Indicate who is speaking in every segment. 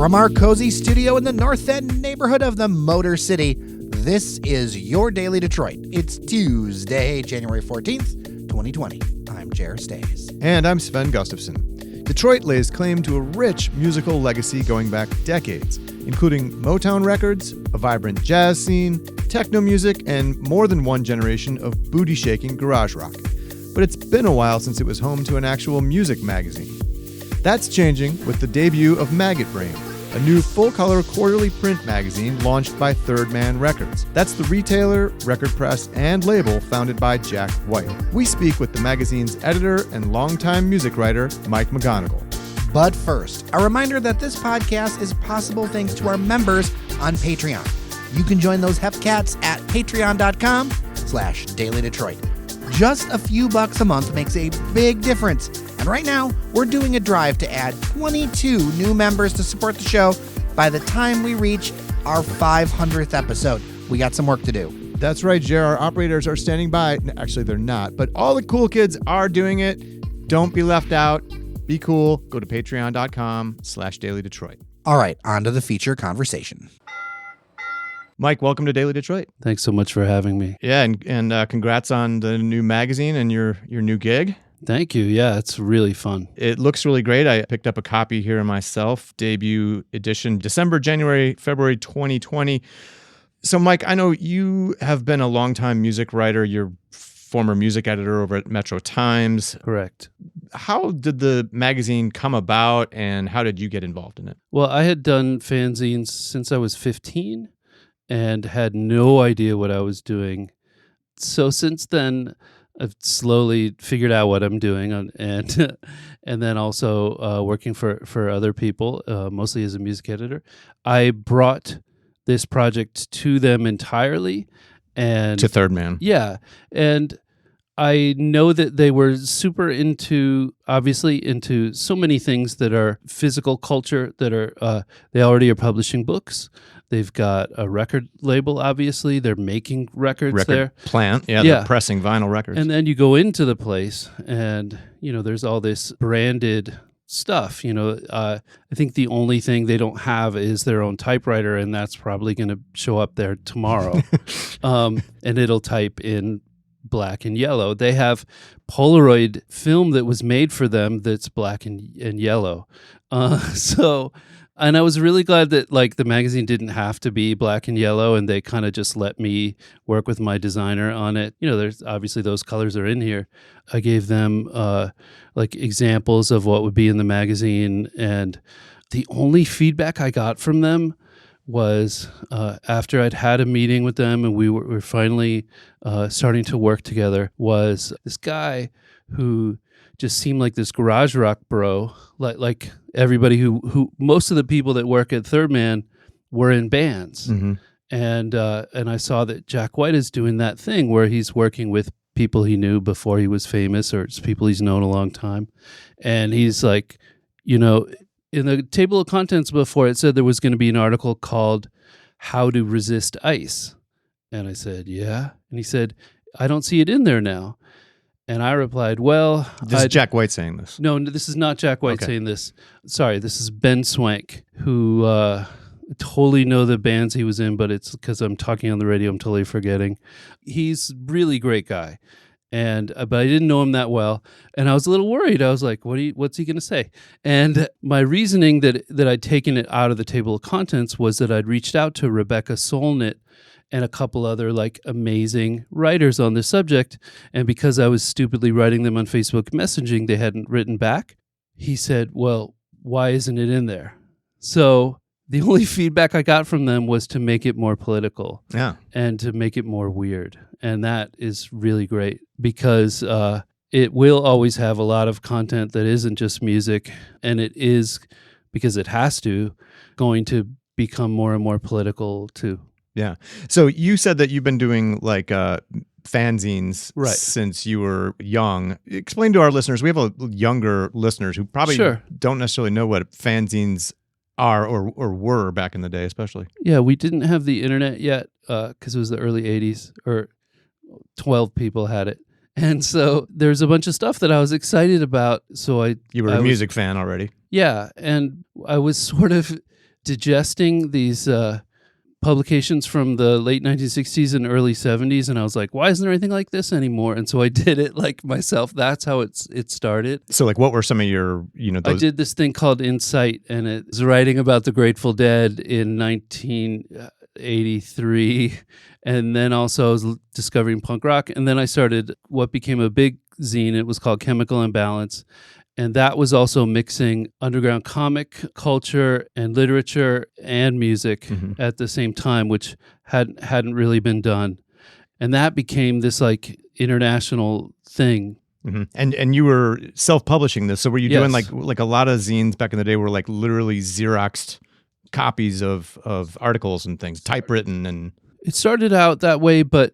Speaker 1: From our cozy studio in the North End neighborhood of the Motor City, this is your Daily Detroit. It's Tuesday, January 14th, 2020. I'm Jer Stays.
Speaker 2: And I'm Sven Gustafson. Detroit lays claim to a rich musical legacy going back decades, including Motown Records, a vibrant jazz scene, techno music, and more than one generation of booty-shaking garage rock. But it's been a while since it was home to an actual music magazine. That's changing with the debut of Maggot Brain, a new full-color quarterly print magazine launched by Third Man Records. That's the retailer, record press, and label founded by Jack White. We speak with the magazine's editor and longtime music writer, Mike McGonigal.
Speaker 1: But first, a reminder that this podcast is possible thanks to our members on Patreon. You can join those Hefcats at patreon.com/dailydetroit. Just a few bucks a month makes a big difference. And right now, we're doing a drive to add 22 new members to support the show by the time we reach our 500th episode. We got some work to do.
Speaker 2: That's right, Jer. Our operators are standing by. Actually, they're not, but all the cool kids are doing it. Don't be left out. Be cool. Go to patreon.com/dailydetroit.
Speaker 1: All right, on to the feature conversation.
Speaker 2: Mike, welcome to Daily Detroit.
Speaker 3: Thanks so much for having me.
Speaker 2: Yeah, and congrats on the new magazine and your new gig.
Speaker 3: Thank you. Yeah, it's really fun.
Speaker 2: It looks really great. I picked up a copy here myself. Debut edition, December, January, February 2020. So, Mike, I know you have been a longtime music writer. You're former music editor over at Metro Times.
Speaker 3: Correct.
Speaker 2: How did the magazine come about, and how did you get involved in it?
Speaker 3: Well, I had done fanzines since I was 15 and had no idea what I was doing. So since then, I've slowly figured out what I'm doing, and then also working for other people, mostly as a music editor. I brought this project to them entirely, and
Speaker 2: To Third Man.
Speaker 3: Yeah, and I know that they were super into so many things that are physical culture, that are they already are publishing books. They've got a record label, obviously. They're making records there.
Speaker 2: Plant, they're pressing vinyl records.
Speaker 3: And then you go into the place and, there's all this branded stuff. I think the only thing they don't have is their own typewriter, and that's probably going to show up there tomorrow. And it'll type in black and yellow. They have Polaroid film that was made for them that's black and yellow. And I was really glad that the magazine didn't have to be black and yellow, and they kind of just let me work with my designer on it. There's obviously those colors are in here. I gave them examples of what would be in the magazine, and the only feedback I got from them was after I'd had a meeting with them and we were finally starting to work together, was this guy who just seemed like this garage rock bro, like everybody who most of the people that work at Third Man were in bands. Mm-hmm. And I saw that Jack White is doing that thing where he's working with people he knew before he was famous, or just people he's known a long time. And he's like, in the table of contents before, it said there was going to be an article called How to Resist Ice. And I said, yeah. And he said, I don't see it in there now. And I replied, well...
Speaker 2: This is Jack White saying this.
Speaker 3: No, this is not Jack White saying this. Sorry, this is Ben Swank, who totally know the bands he was in, but it's because I'm talking on the radio, I'm totally forgetting. He's a really great guy. But I didn't know him that well, and I was a little worried. I was like, what's he going to say? And my reasoning that I'd taken it out of the table of contents was that I'd reached out to Rebecca Solnit and a couple other amazing writers on this subject, and because I was stupidly writing them on Facebook messaging, they hadn't written back. He said, well, why isn't it in there? So the only feedback I got from them was to make it more political, and to make it more weird. And that is really great because it will always have a lot of content that isn't just music, and it is, because it has to, going to become more and more political too.
Speaker 2: Yeah. So you said that you've been doing fanzines
Speaker 3: right
Speaker 2: since you were young. Explain to our listeners, we have younger listeners who probably don't necessarily know what fanzines are or were back in the day, especially.
Speaker 3: Yeah, we didn't have the internet yet because it was the early 80s, or 12 people had it. And so there's a bunch of stuff that I was excited about. So
Speaker 2: You were a music fan already.
Speaker 3: Yeah, and I was sort of digesting these publications from the late 1960s and early 70s, and I was like, why isn't there anything like this anymore? And so I did it like myself. That's how it started.
Speaker 2: So like what were some of your,
Speaker 3: I did this thing called Insight, and it's writing about the Grateful Dead in 1983, and then also I was discovering punk rock, and then I started what became a big zine. It was called Chemical Imbalance. And that was also mixing underground comic culture and literature and music at the same time, which hadn't really been done. And that became this like international thing.
Speaker 2: And you were self-publishing this. So were you doing like a lot of zines back in the day were like literally Xeroxed copies of articles and things, typewritten and...
Speaker 3: It started out that way, but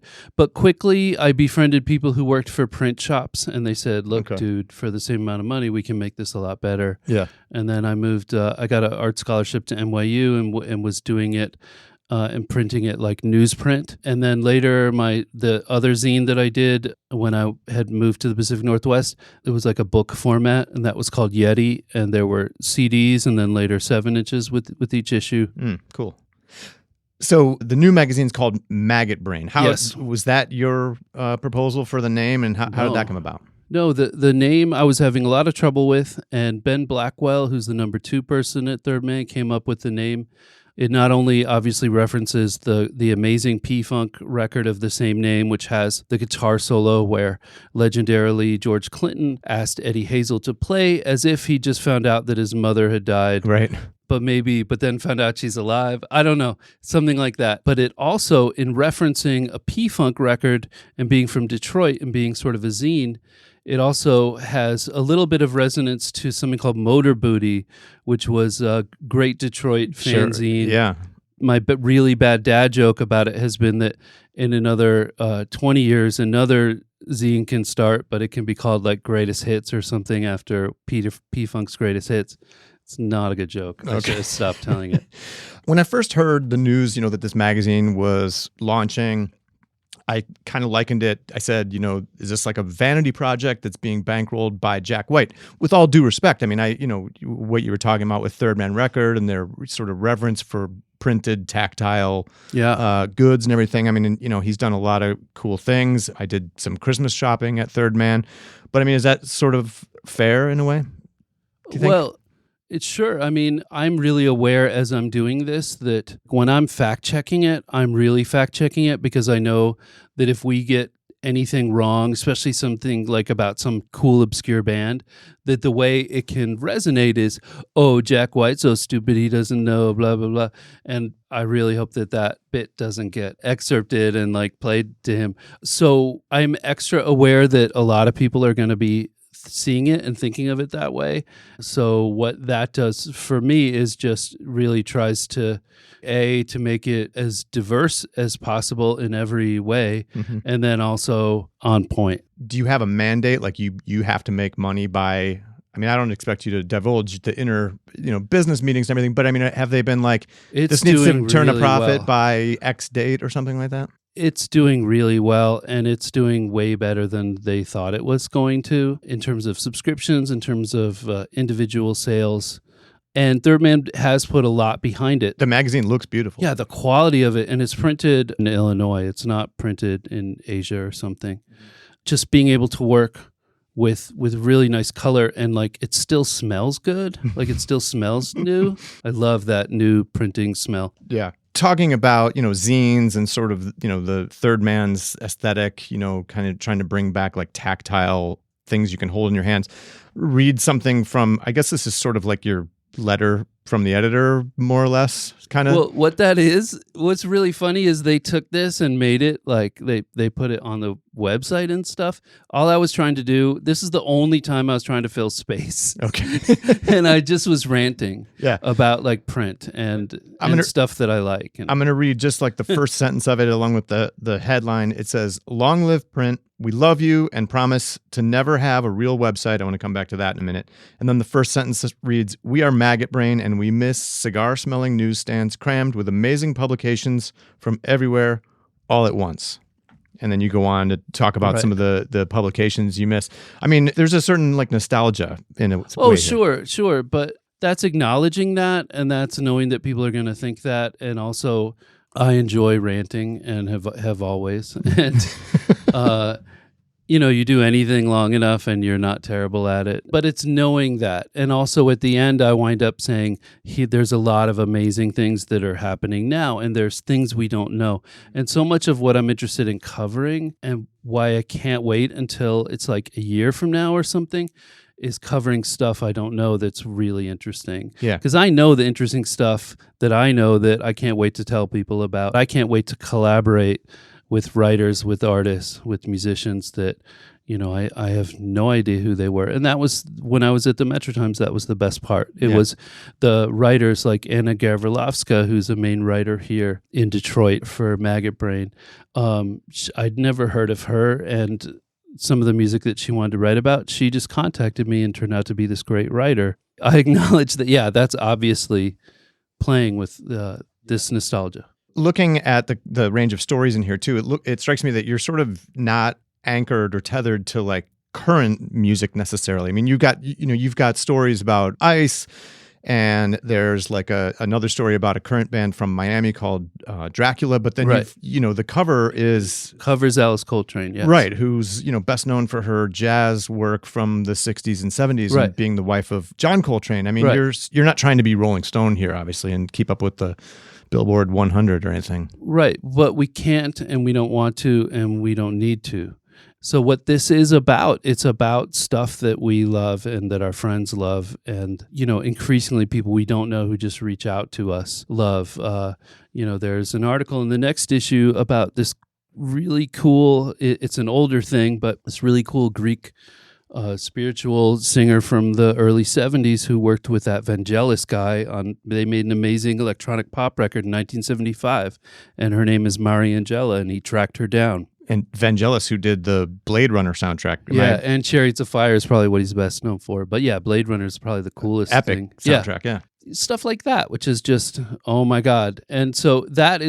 Speaker 3: quickly I befriended people who worked for print shops, and they said, look, dude, for the same amount of money, we can make this a lot better. Yeah. And then I moved, I got an art scholarship to NYU and was doing it and printing it like newsprint. And then later the other zine that I did when I had moved to the Pacific Northwest, it was like a book format, and that was called Yeti, and there were CDs and then later 7 inches with each issue.
Speaker 2: Cool. So the new magazine's called Maggot Brain. Was that your proposal for the name, and how did that come about?
Speaker 3: No, the name I was having a lot of trouble with, and Ben Blackwell, who's the number 2 person at Third Man, came up with the name. It not only obviously references the amazing P-Funk record of the same name, which has the guitar solo where legendarily George Clinton asked Eddie Hazel to play as if he just found out that his mother had died.
Speaker 2: Right.
Speaker 3: But then found out she's alive. I don't know, something like that. But it also, in referencing a P-Funk record and being from Detroit and being sort of a zine, it also has a little bit of resonance to something called Motor Booty, which was a great Detroit fanzine.
Speaker 2: Yeah.
Speaker 3: My really bad dad joke about it has been that in another 20 years, another zine can start, but it can be called like Greatest Hits or something after P-Funk's Greatest Hits. It's not a good joke. I should have stopped telling it.
Speaker 2: When I first heard the news, that this magazine was launching, I kind of likened it. I said, is this like a vanity project that's being bankrolled by Jack White? With all due respect, I mean, what you were talking about with Third Man Record and their sort of reverence for printed, tactile goods and everything. I mean, he's done a lot of cool things. I did some Christmas shopping at Third Man. But I mean, is that sort of fair in a way? Do you think?
Speaker 3: Well, it's sure. I mean, I'm really aware as I'm doing this that when I'm fact-checking it, I'm really fact-checking it because I know that if we get anything wrong, especially something like about some cool, obscure band, that the way it can resonate is, oh, Jack White's so stupid he doesn't know, blah, blah, blah. And I really hope that bit doesn't get excerpted and like played to him. So I'm extra aware that a lot of people are going to be seeing it and thinking of it that way. So what that does for me is just really tries to make it as diverse as possible in every way, and then also on point.
Speaker 2: Do you have a mandate? Like you have to make money by, I mean, I don't expect you to divulge the inner, business meetings and everything, but I mean, have they been like, this needs to turn a profit by X date or something like that?
Speaker 3: It's doing really well, and it's doing way better than they thought it was going to in terms of subscriptions, in terms of individual sales. And Third Man has put a lot behind it.
Speaker 2: The magazine looks beautiful.
Speaker 3: Yeah, the quality of it, and it's printed in Illinois. It's not printed in Asia or something. Just being able to work with really nice color, and like it still smells good. Like it still smells new. I love that new printing smell.
Speaker 2: Yeah. Talking about, zines and sort of, the Third Man's aesthetic, kind of trying to bring back like tactile things you can hold in your hands. Read something from, I guess this is sort of like your letter from the editor, more or less, kind of.
Speaker 3: Well, what's really funny is they took this and made it like they put it on the website and stuff. All I was trying to do, this is the only time I was trying to fill space.
Speaker 2: Okay.
Speaker 3: And I just was ranting about like print and stuff that I like.
Speaker 2: I'm going to read just like the first sentence of it along with the headline. It says, "Long live print. We love you and promise to never have a real website." I want to come back to that in a minute. And then the first sentence reads, "We are Maggot Brain and we miss cigar-smelling newsstands crammed with amazing publications from everywhere all at once." And then you go on to talk about some of the publications you miss. I mean, there's a certain like nostalgia in it.
Speaker 3: Oh, sure. But that's acknowledging that, and that's knowing that people are going to think that. And also, I enjoy ranting and have always. And you do anything long enough and you're not terrible at it. But it's knowing that. And also at the end, I wind up saying there's a lot of amazing things that are happening now, and there's things we don't know. And so much of what I'm interested in covering, and why I can't wait until it's like a year from now or something, is covering stuff I don't know that's really interesting.
Speaker 2: Yeah.
Speaker 3: Because I know the interesting stuff that I know that I can't wait to tell people about. I can't wait to collaborate with writers, with artists, with musicians that, I have no idea who they were. And that was, when I was at the Metro Times, that was the best part. It was the writers like Anna Gavrilovska, who's a main writer here in Detroit for Maggot Brain. I'd never heard of her, and some of the music that she wanted to write about, she just contacted me and turned out to be this great writer. I acknowledge that, that's obviously playing with this nostalgia.
Speaker 2: Looking at the range of stories in here too, it strikes me that you're sort of not anchored or tethered to like current music necessarily. I mean, you've got stories about ice, and there's like another story about a current band from Miami called Dracula. But then the covers
Speaker 3: Alice Coltrane, yes.
Speaker 2: Right, who's best known for her jazz work from the 60s and 70s, and being the wife of John Coltrane. I mean, you're not trying to be Rolling Stone here, obviously, and keep up with the Billboard 100 or anything.
Speaker 3: Right, but we can't, and we don't want to, and we don't need to. So what this is about, it's about stuff that we love and that our friends love, and increasingly people we don't know who just reach out to us love. There's an article in the next issue about this really cool, it's an older thing, but this really cool Greek spiritual singer from the early 70s who worked with that Vangelis guy they made an amazing electronic pop record in 1975, and her name is Mariangela, and he tracked her down.
Speaker 2: And Vangelis, who did the Blade Runner soundtrack.
Speaker 3: And Chariots of Fire is probably what he's best known for. But yeah, Blade Runner is probably the coolest
Speaker 2: epic soundtrack, yeah.
Speaker 3: Stuff like that, which is just, oh my God. And so that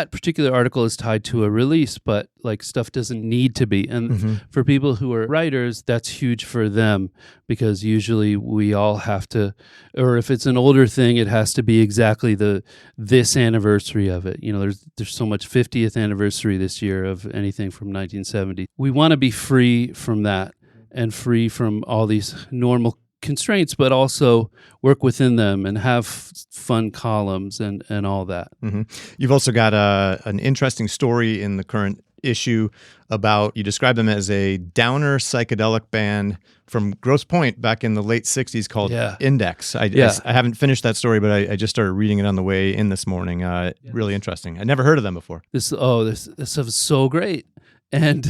Speaker 3: particular article is tied to a release, but like stuff doesn't need to be. And for people who are writers, that's huge for them, because usually we all have to, or if it's an older thing, it has to be exactly this anniversary of it. There's so much 50th anniversary this year of anything from 1970. We want to be free from that and free from all these normal constraints, but also work within them and have fun columns and all that.
Speaker 2: You've also got an interesting story in the current issue about, you describe them as a downer psychedelic band from Grosse Pointe back in the late 60s called Index. I haven't finished that story, but I just started reading it on the way in this morning. Really interesting. I never heard of them before.
Speaker 3: This stuff is so great. And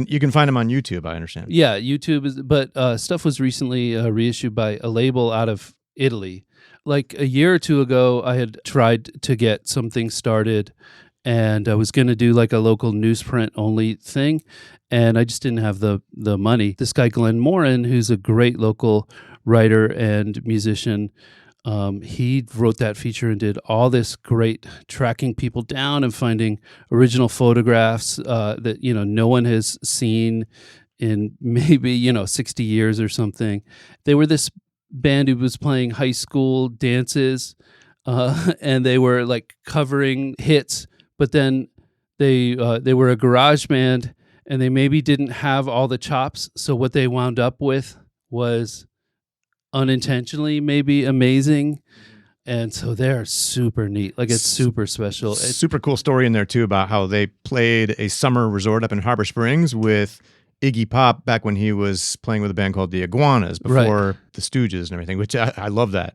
Speaker 2: you can find them on YouTube, I understand.
Speaker 3: Yeah, YouTube but stuff was recently reissued by a label out of Italy. Like a year or two ago, I had tried to get something started, and I was going to do like a local newsprint only thing, and I just didn't have the money. This guy Glenn Morin, who's a great local writer and musician, he wrote that feature and did all this great tracking people down and finding original photographs that no one has seen in maybe 60 years or something. They were this band who was playing high school dances, and they were like covering hits, but then they were a garage band, and they maybe didn't have all the chops, so what they wound up with was unintentionally maybe amazing. And so they're super neat. Like, it's super special.
Speaker 2: Super cool story in there too about how they played a summer resort up in Harbor Springs with Iggy Pop back when he was playing with a band called the Iguanas before the Stooges and everything, which I love that.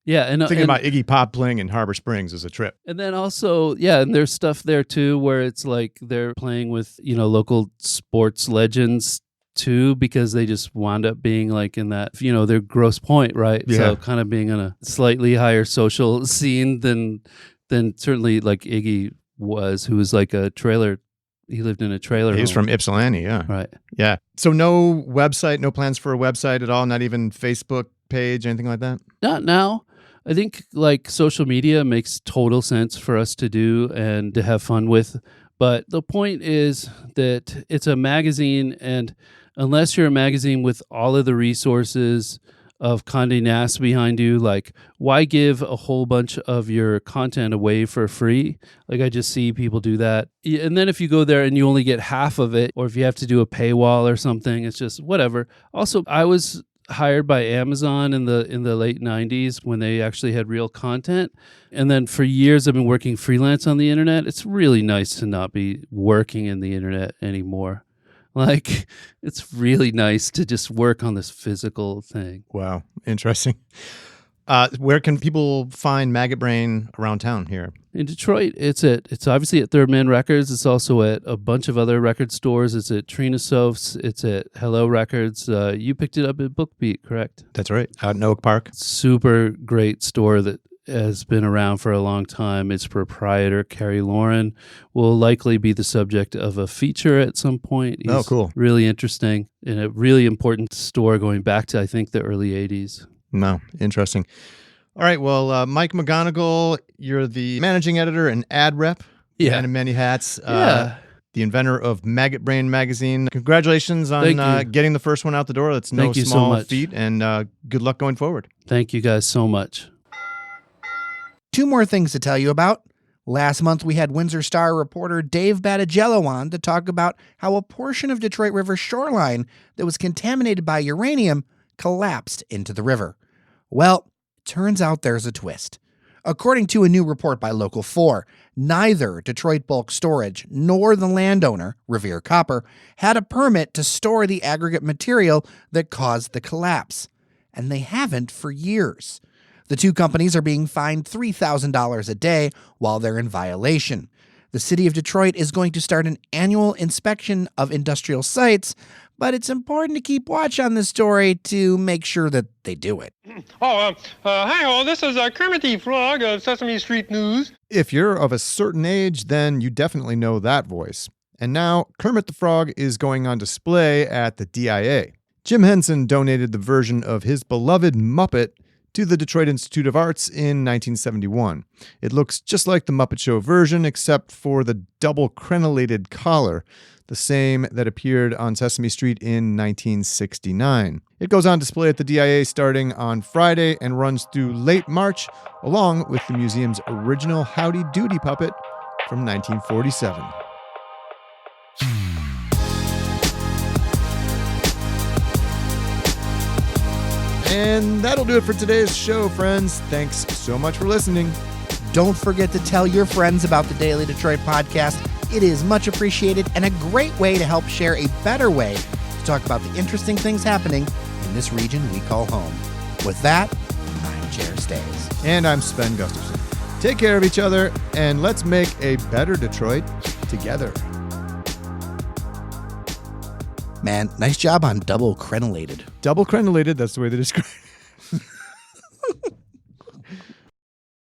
Speaker 3: Yeah, and
Speaker 2: thinking about Iggy Pop playing in Harbor Springs is a trip.
Speaker 3: And then also, and there's stuff there too where it's like they're playing with local sports legends too, because they just wound up being like in that, they're Grosse Pointe, right? Yeah. So kind of being on a slightly higher social scene than certainly like Iggy was, who was like a trailer. He lived in a trailer.
Speaker 2: He's from Ypsilanti, yeah.
Speaker 3: Right.
Speaker 2: Yeah. So no website, no plans for a website at all, not even Facebook page, anything like that?
Speaker 3: Not now. I think like social media makes total sense for us to do and to have fun with. But the point is that it's a magazine, and unless you're a magazine with all of the resources of Condé Nast behind you. Like, why give a whole bunch of your content away for free? Like, I just see people do that. And then if you go there and you only get half of it, or if you have to do a paywall or something, it's just whatever. Also, I was hired by Amazon in the late 90s when they actually had real content. And then for years I've been working freelance on the internet. It's really nice to not be working in the internet anymore. Like, it's really nice to just work on this physical thing.
Speaker 2: Wow. Interesting. Where can people find Maggot Brain around town here?
Speaker 3: In Detroit, it's obviously at Third Records. It's also at a bunch of other record stores. It's at Trina Softs. It's at Hello Records. You picked it up at Bookbeat, correct?
Speaker 2: That's right. Out in Oak Park.
Speaker 3: Super great store that has been around for a long time. Its proprietor, Kerry Lauren, will likely be the subject of a feature at some point. He's
Speaker 2: cool.
Speaker 3: Really interesting and a really important store going back to, I think, the early 80s.
Speaker 2: No, interesting. All right, well, Mike McGonigal, you're the managing editor and ad rep.
Speaker 3: Yeah.
Speaker 2: Man in many hats.
Speaker 3: Yeah.
Speaker 2: The inventor of Maggot Brain magazine. Congratulations on getting the first one out the door. That's no small feat, and good luck going forward.
Speaker 3: Thank you guys so much.
Speaker 1: 2 more things to tell you about. Last month, we had Windsor Star reporter Dave Battigello on to talk about how a portion of Detroit River shoreline that was contaminated by uranium collapsed into the river. Well, turns out there's a twist. According to a new report by Local 4, neither Detroit Bulk Storage nor the landowner, Revere Copper, had a permit to store the aggregate material that caused the collapse. And they haven't for years. The 2 companies are being fined $3,000 a day while they're in violation. The city of Detroit is going to start an annual inspection of industrial sites, but it's important to keep watch on this story to make sure that they do it.
Speaker 4: Hi all, this is Kermit the Frog of Sesame Street News.
Speaker 2: If you're of a certain age, then you definitely know that voice. And now, Kermit the Frog is going on display at the DIA. Jim Henson donated the version of his beloved Muppet to the Detroit Institute of Arts in 1971. It looks just like the Muppet Show version, except for the double crenellated collar, the same that appeared on Sesame Street in 1969. It goes on display at the DIA starting on Friday and runs through late March, along with the museum's original Howdy Doody puppet from 1947. And that'll do it for today's show, friends. Thanks so much for listening.
Speaker 1: Don't forget to tell your friends about the Daily Detroit podcast. It is much appreciated and a great way to help share a better way to talk about the interesting things happening in this region we call home. With that, I'm Jer Stays.
Speaker 2: And I'm Sven Gustafson. Take care of each other, and let's make a better Detroit together.
Speaker 1: Man, nice job on double crenellated.
Speaker 2: Double crenellated, that's the way they describe it.